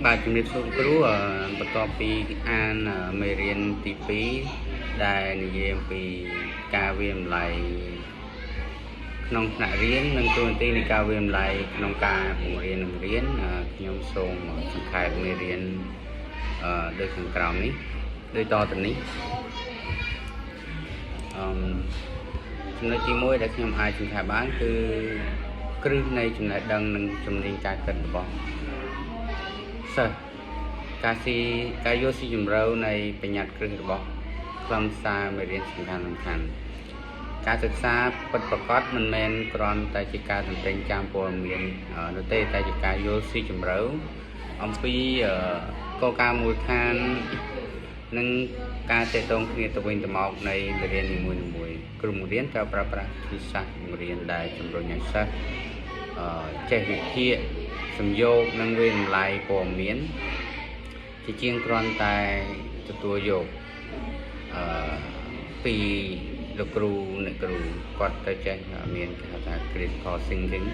បាទជំរាបសួរគ្រូបន្ទាប់ពីអានមេរៀនទី2ដែលនិយាយអំពីការវាយតម្លៃក្នុងថ្នាក់រៀននិងទូនាទីនៃការវាយតម្លៃក្នុងការបង្រៀននិងរៀនខ្ញុំសូមសង្ខេបមេរៀនដូចខាងក្រោមនេះដូចតទៅនេះចំណុចទី1ដែលខ្ញុំអាចសង្ខេបបានគឺគ្រឹះនៃចំណេះដឹងនិងជំនាញការគិតរបស់សិស្សការយល់ស៊ីជម្រៅនៃបញ្ញត្តិគ្រឹះរបស់ខ្លឹមសារមេរៀនសំខាន់ការសិក្សាពិតប្រាកដមិនមែនគ្រាន់តែជាការទន្ទេញចាំព័ត៌មាននោះទេតែជាការយល់ស៊ីជម្រៅអំពីគោលការណ៍មូលដ្ឋាននិងការទាក់ទងគ្នាទៅវិញទៅមកនៃមេរៀននីមួយៗគ្រូបង្រៀនត្រូវប្រើប្រាស់វិធីសាស្ត្របង្រៀនដែលជំរុញឲ្យសិស្សចេះវិភាគសំយោគនិងវាយតម្លៃព័ត៌មានជាជាងគ្រាន់តែទទួលយកពីលោកគ្រូអ្នកគ្រូគាត់ទៅចេះមានគេហៅថា critical thinking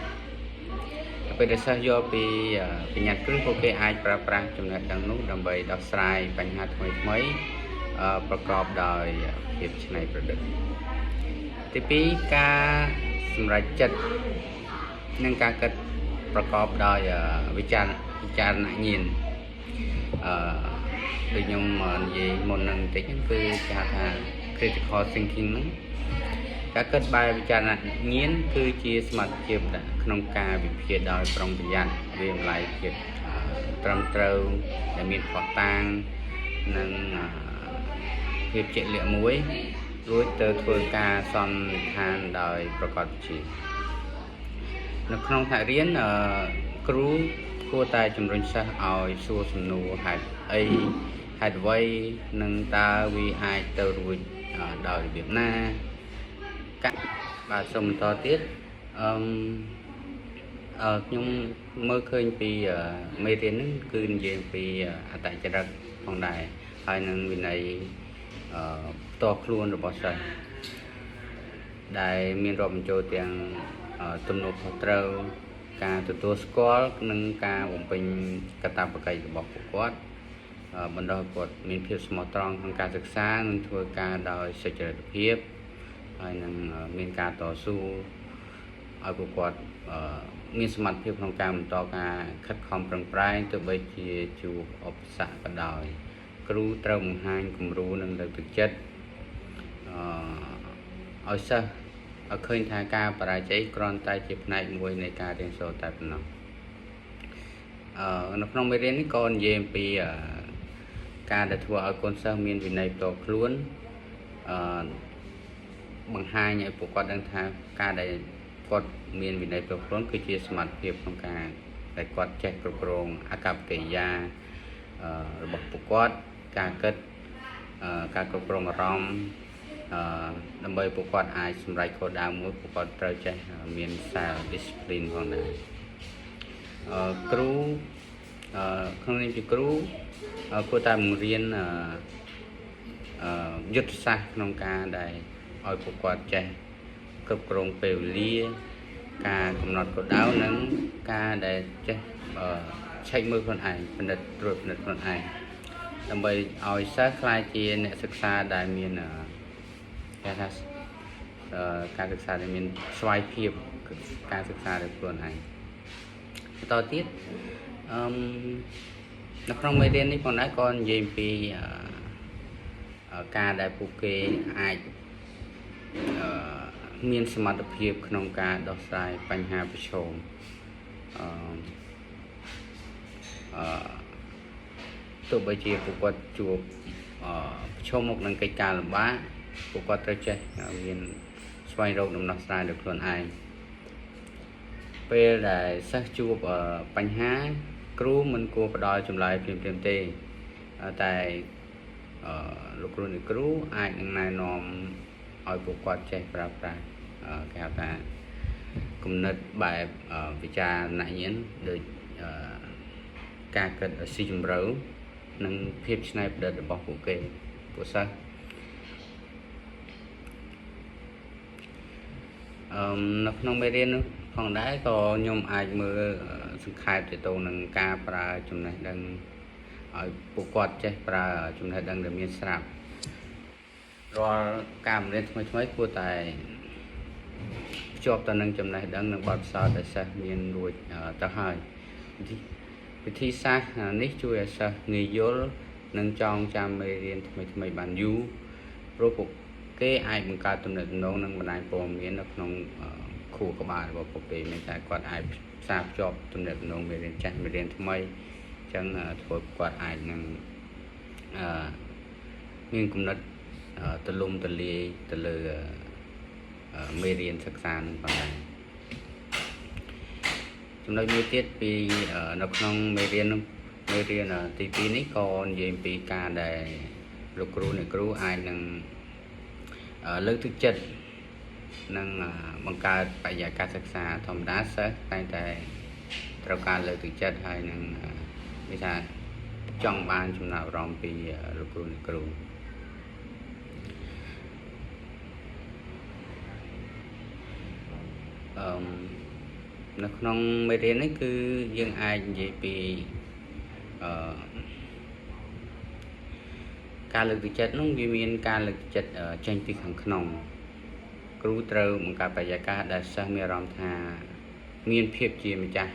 ពេលដែលសិស្សយកពីបញ្ញត្តិគ្រឹះពួកគេអាចប្រើប្រាស់ចំណេះដឹងនោះដើម្បីដោះស្រាយបញ្ហាថ្មីប្រកបដោយភាពច្នៃប្រឌិតទី2ការសម្រេចចិត្តនិងការគិតប្រកបដោយវិចារណញ្ញាណដូចខ្ញុំនិយាយមុននឹងបន្តិចគឺគេហៅថា critical thinking ហ្នឹងការគិតបែបវិចារណញ្ញាណគឺជាសមត្ថភាពក្នុងការវិភាគដោយប្រុងប្រយ័ត្នវាតម្លៃភាពត្រឹមត្រូវដែលមានផុសតាងនិងភាពជាក់លាក់មួយរួចទៅធ្វើការសន្និដ្ឋានដោយប្រកបវិជ្ជានៅក្នុងថ្នាក់រៀនគ្រូគួរតែជំរុញសិស្សឲ្យសួរសំណួរហេតុអ្វីនិងតើវាអាចទៅរួចដោយរបៀបណាបាទសូមបន្តទៀតខ្ញុំមើលឃើញពីមេរៀនហ្នឹងគឺនិយាយពីអត្តចរិតផងដែរហើយនឹងវិន័យផ្ទាល់ខ្លួនរបស់សិស្សដែលមានរាប់បញ្ចូលទាំងទំនួលខុសត្រូវការទទួលស្គាល់និងការបំពេញកាតព្វកិច្ចរបស់ពួកគាត់បណ្ដុះគាត់មានភាពស្មោះត្រង់ក្នុងការសិក្សានិងធ្វើការដោយសុចរិតភាពហើយនឹងមានការតស៊ូឲ្យពួកគាត់មានសមត្ថភាពក្នុងការបន្តការខិតខំប្រឹងប្រែងទោះបីជាជួបឧបសគ្គក៏ដោយគ្រូត្រូវបង្ហាញគំរូនិងលើកទឹកចិត្តឲ្យសិស្សឲ្យឃើញថាការបរាជ័យគ្រាន់តែជាផ្នែកមួយនៃការរៀនសូត្រតែប៉ុណ្ណោះនៅក្នុងមេរៀននេះក៏និយាយអំពីការដែលធ្វើឲ្យកូនសិស្សមានវិន័យផ្ទាល់ខ្លួនបង្ហាញឲ្យពួកគាត់ដឹងថាការដែលគាត់មានវិន័យផ្ទាល់ខ្លួនគឺជាសមត្ថភាពក្នុងការដែលគាត់ចេះគ្រប់គ្រងអាកប្បកិរិយារបស់ពួកគាត់ការគិតការគ្រប់គ្រងអារម្មណ៍ដើម្បីពួកគាត់អាចសម្រេចគោលដៅមួយពួកគាត់ត្រូវចេះមាន self discipline ផងដែរគ្រូក្នុងនាមជាគ្រូគួរតែបង្រៀនយុទ្ធសាស្ត្រក្នុងការដែលឲ្យពួកគាត់ចេះគ្រប់គ្រងពេលវេលាការកំណត់គោលដៅនិងការដែលចេះឆែកមើលខ្លួនឯងត្រួតពិនិត្យខ្លួនឯងដើម្បីឲ្យសិស្សក្លាយជាអ្នកសិក្សាដែលមានគេថាការសិក្សាដែលមានស្វ័យភាពការសិក្សាដោយខ្លួនឯងបន្តទៀតនៅក្នុងមេរៀននេះផងដែរក៏និយាយអំពីការដែលពួកគេអាចមានសមត្ថភាពក្នុងការដោះស្រាយបញ្ហាប្រឈមទោះបីជាពួកគាត់ជួបប្រឈមមុខនឹងកិច្ចការលំបាកពួកគាត់ត្រូវចេះមានស្វែងរកដំណោះស្រាយដោយខ្លួនឯងពេលដែលសិស្សជួបបញ្ហាគ្រូមិនគួរផ្ដល់ចម្លើយភ្លាមៗទេតែលោកគ្រូអ្នកគ្រូអាចនឹងណែនាំឲ្យពួកគាត់ចេះប្រើប្រាស់គេហៅថាគំនិតបែបវិចារណញ្ញាណដូចការគិតស៊ីជម្រៅនិងភាពច្នៃប្រឌិតរបស់ពួកគេពួកសិស្សនៅក្នុងមេរៀននោះផងដែរក៏ខ្ញុំអាចមើល សង្ខេបទៅនឹងការប្រើចំណេះដឹងឲ្យពួកគាត់ចេះប្រើចំណេះដឹងដែលមានស្រាប់រាល់ការបង្រៀនថ្មីៗគួរតែភ្ជាប់ទៅនឹងចំណេះដឹងនិងបទពិសោធន៍ដែលសិស្សមានរួចទៅហើយវិធីសាស្ត្រនេះជួយឲ្យសិស្សងាយយល់និងចងចាំមេរៀនថ្មីៗបានយូរព្រោះពួកគេអាចបង្កើតទំនាក់ទំនងនិងបណ្ដាញព័ត៌មាននៅក្នុងខួរក្បាលរបស់ពួកគេមានតែគាត់អាចផ្សារភ្ជាប់ទំនាក់ទំនងមេរៀនចាស់មេរៀនថ្មីអញ្ចឹងធ្វើគាត់អាចនឹងមានគំនិតទលំទលាយទៅលើមេរៀនសិក្សានឹងផងដែរចំណុចមួយទៀតពីនៅក្នុងមេរៀនទី2នេះក៏និយាយពីការដែលលោកគ្រូអ្នកគ្រូអាចនឹងលើកទឹកចិត្តនិងបង្កើតបរិយាកាសសិក្សាធម្មតាសិស្សតែងតែត្រូវការលើកទឹកចិត្តហើយនឹងនិយាយថាចង់បានចំណាប់អារម្មណ៍ពីលោកគ្រូអ្នកគ្រូនៅក្នុងមេរៀននេះគឺយើងអាចនិយាយពីការលើកទឹកចិត្តនោះវាមានការលើកទឹកចិត្តចេញពីខាងក្នុងគ្រូត្រូវបង្កើតបរិយាកាសដែលសិស្សមានអារម្មណ៍ថាមានភាពជាម្ចាស់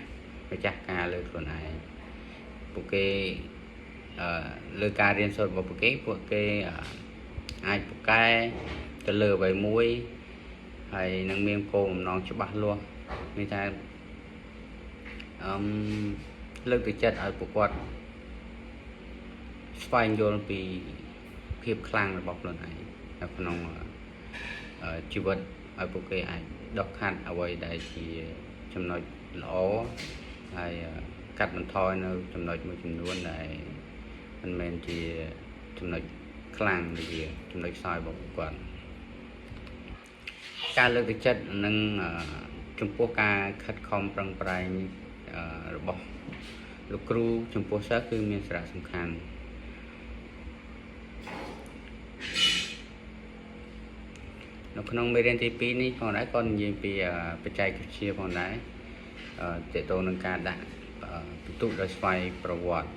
ការលើខ្លួនឯងពួកគេលើការរៀនសូត្ររបស់ពួកគេអាចពូកែទៅលើអ្វីមួយហើយនឹងមានគោលបំណងច្បាស់លាស់មានតែលើកទឹកចិត្តឲ្យពួកគាត់ស្វែងយល់ពីភាពខ្លាំងរបស់ខ្លួនឯងនៅក្នុងជីវិតឲ្យពួកគេអាចដកខាត់អ្វីដែលជាចំណុចល្អហើយកាត់បន្ថយនៅចំណុចមួយចំនួនដែលមិនមែនជាចំណុចខ្លាំងដូចជាចំណុចខ្សោយរបស់ពួកគាត់ការលើកទឹកចិត្តនិងចំពោះការខិតខំប្រឹងប្រែងរបស់លោកគ្រូចំពោះសិស្សគឺមានសារៈសំខាន់នៅក្នុងមេរៀនទី2នេះផងដែរក៏និយាយពីបច្ចេកវិទ្យាផងដែរទាក់ទងនឹងការដាក់បន្ទុកដោយស្វ័យប្រវត្តិ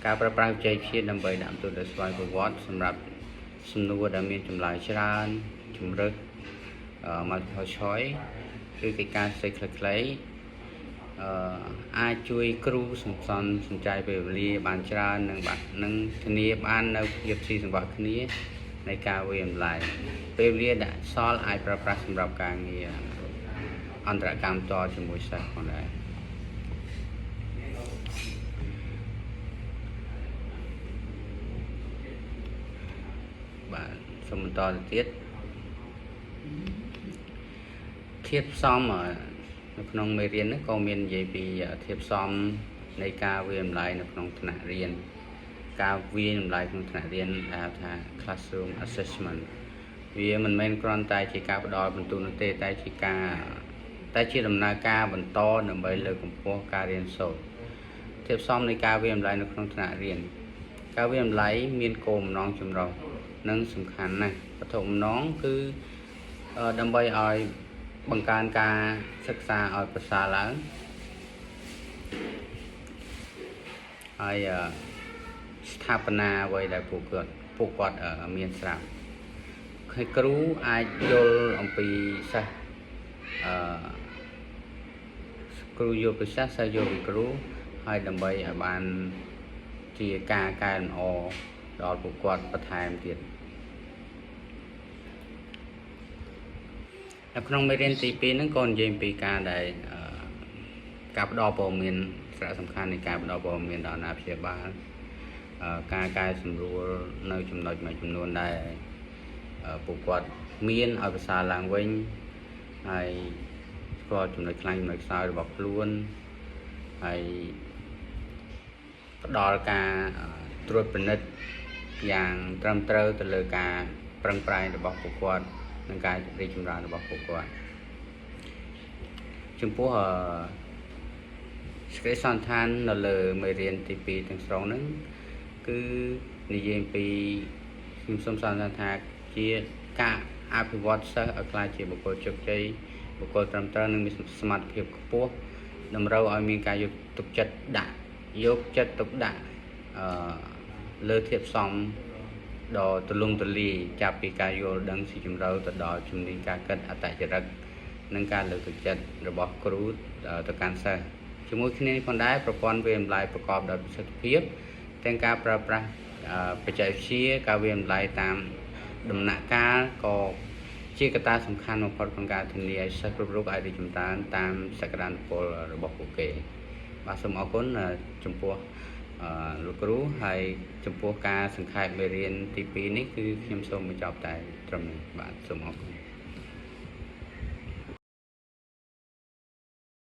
ការប្រើប្រាស់បច្ចេកវិទ្យាដើម្បីដាក់បន្ទុកដោយស្វ័យប្រវត្តិសម្រាប់សំណួរដែលមានចម្លើយច្រើនជំរើសmultiple choice គឺកិច្ចការផ្សេងខ្លីៗអាចជួយគ្រូសន្សំចៃពេលវេលាបានច្រើននិងធានាបាននៅភាពស៊ីសង្វាក់គ្នានៃការវាយតម្លៃពេលវេលាដែលសល់អាចប្រើប្រាស់សម្រាប់ការងារអន្តរកម្មតជាមួយសិស្សផងដែរបាទសូមបន្តទៅទៀតធៀបផ្សំនៅក្នុងមេរៀននេះក៏មាននិយាយពីធៀបផ្សំនៃការវាយតម្លៃនៅក្នុងថ្នាក់រៀនការវាយតម្លៃក្នុងថ្នាក់រៀនហៅថា classroom assessment វាមិនមែនគ្រាន់តែជាការផ្ដល់បន្ទូលនោះទេតែជាដំណើរការបន្តដើម្បីលើកកម្ពស់ការរៀនសូត្រធៀបផ្សំនៃការវាយតម្លៃនៅក្នុងថ្នាក់រៀនការវាយតម្លៃមានគោលបំណងចម្រុះនិងសំខាន់ណាស់វត្ថុបំណងគឺដើម្បីឲ្យបង្កើនការសិក្សាឲ្យប្រសើរឡើងហើយស្ថាបនាអ្វីដែលពួកគាត់មានស្រាប់ហើយគ្រូអាចយល់អំពីសិស្សគ្រូយល់ពីសិស្សយល់ពីគ្រូហើយដើម្បីឲ្យបានជាការកែលម្អដល់ពួកគាត់បន្ថែមទៀតនៅក្នុងមេរៀនទី2ហ្នឹងក៏និយាយពីការដែលការផ្ដល់ព័ត៌មានសារៈសំខាន់នៃការផ្ដល់ព័ត៌មានដល់អាណាព្យាបាលការកែសម្រួលនៅចំណុចមួយចំនួនដែលពួកគាត់មានឲ្យប្រសើរឡើងវិញហើយស្គាល់ចំណុចខ្លាំងចំណុចខ្សោយរបស់ខ្លួនហើយផ្ដល់ការត្រួតពិនិត្យយ៉ាងត្រឹមត្រូវទៅលើការប្រឹងប្រែងរបស់ពួកគាត់និងការរីកចម្រើនរបស់ពួកគាត់ចំពោះសេចក្តីសន្និដ្ឋាននៅលើមេរៀនទី2ទាំងស្រុងហ្នឹងគឺនិយាយពីខ្ញុំសូមសន្និដ្ឋានថាជាការអភិវឌ្ឍសិស្សឲ្យក្លាយជាបុគ្គលជោគជ័យបុគ្គលត្រឹមត្រូវនិងមានសមត្ថភាពខ្ពស់ តម្រូវឲ្យមានការយកទុកចិត្តដាក់យកចិត្តទុកដាក់លើធាតុផ្សំដ៏ទូលំទូលាយចាប់ពីការយល់ដឹងស៊ីជម្រៅទៅដល់ជំនាញការគិតអត្តចរិតនិងការលើកទឹកចិត្តរបស់គ្រូទៅកាន់សិស្សជាមួយគ្នានេះផងដែរប្រព័ន្ធវាយតម្លៃប្រកបដោយប្រសិទ្ធភាពទាំងការប្រើប្រាស់បច្ចេកវិទ្យាការវាយតម្លៃតាមដំណាក់កាលក៏ជាកត្តាសំខាន់បំផុតក្នុងការធានាឲ្យសិស្សគ្រប់រូបអាចរីកចម្រើនតាមសក្តានុពលរបស់ពួកគេបាទសូមអរគុណចំពោះលោកគ្រូហើយចំពោះការសង្ខេបមេរៀនទី2នេះគឺខ្ញុំសូមបញ្ចប់តែត្រឹមនេះបាទសូមអរគុណ